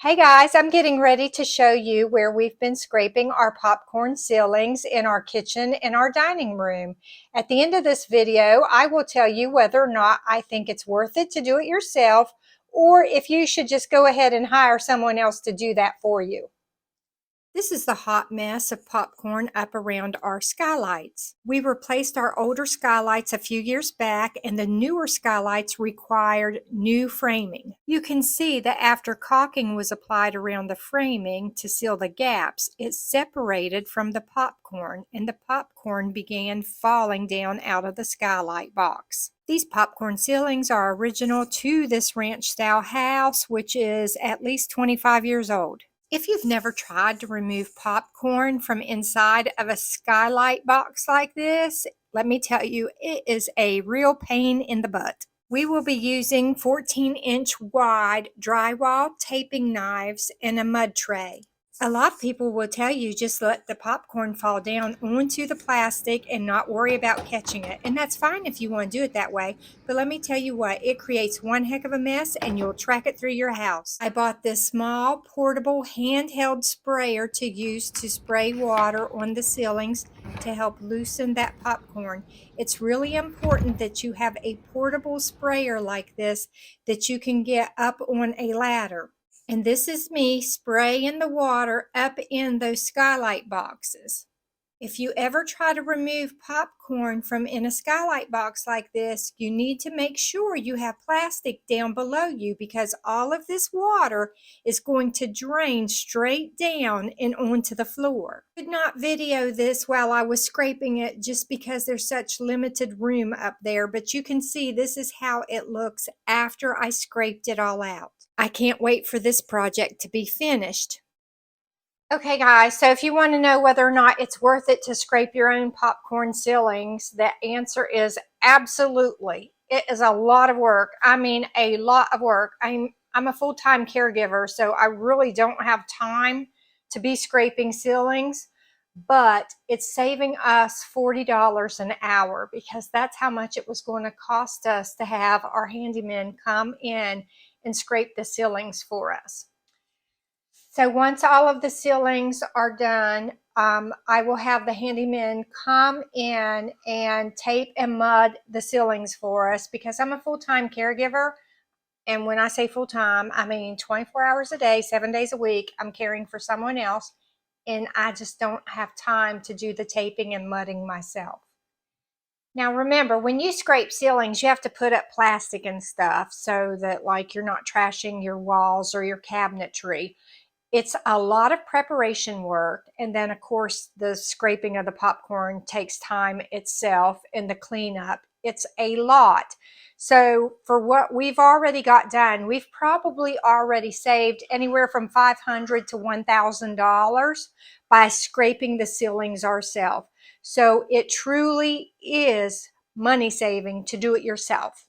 Hey guys, I'm getting ready to show you where we've been scraping our popcorn ceilings in our kitchen and our dining room. At the end of this video, I will tell you whether or not I think it's worth it to do it yourself, or if you should just go ahead and hire someone else to do that for you. This is the hot mess of popcorn up around our skylights. We replaced our older skylights a few years back, and the newer skylights required new framing. You can see that after caulking was applied around the framing to seal the gaps, it separated from the popcorn, and the popcorn began falling down out of the skylight box. These popcorn ceilings are original to this ranch-style house, which is at least 25 years old. If you've never tried to remove popcorn from inside of a skylight box like this, let me tell you, it is a real pain in the butt. We will be using 14-inch wide drywall taping knives and a mud tray. A lot of people will tell you just let the popcorn fall down onto the plastic and not worry about catching it. And that's fine if you want to do it that way. But let me tell you what, it creates one heck of a mess and you'll track it through your house. I bought this small portable handheld sprayer to use to spray water on the ceilings to help loosen that popcorn. It's really important that you have a portable sprayer like this that you can get up on a ladder. And this is me spraying the water up in those skylight boxes. If you ever try to remove popcorn from in a skylight box like this, you need to make sure you have plastic down below you because all of this water is going to drain straight down and onto the floor. I could not video this while I was scraping it just because there's such limited room up there, but you can see this is how it looks after I scraped it all out. I can't wait for this project to be finished. Okay guys, so if you want to know whether or not it's worth it to scrape your own popcorn ceilings, the answer is absolutely. It is a lot of work. I mean, a lot of work. I'm a full-time caregiver, so I really don't have time to be scraping ceilings, but it's saving us $40 an hour because that's how much it was going to cost us to have our handyman come in and scrape the ceilings for us. So once all of the ceilings are done, I will have the handyman come in and tape and mud the ceilings for us because I'm a full-time caregiver. And when I say full-time, I mean 24 hours a day, 7 days a week, I'm caring for someone else. And I just don't have time to do the taping and mudding myself. Now remember, when you scrape ceilings, you have to put up plastic and stuff so that like you're not trashing your walls or your cabinetry. It's a lot of preparation work, and then of course the scraping of the popcorn takes time itself and the cleanup. It's a lot. So for what we've already got done, we've probably already saved anywhere from $500 to $1,000 by scraping the ceilings ourselves. So it truly is money saving to do it yourself.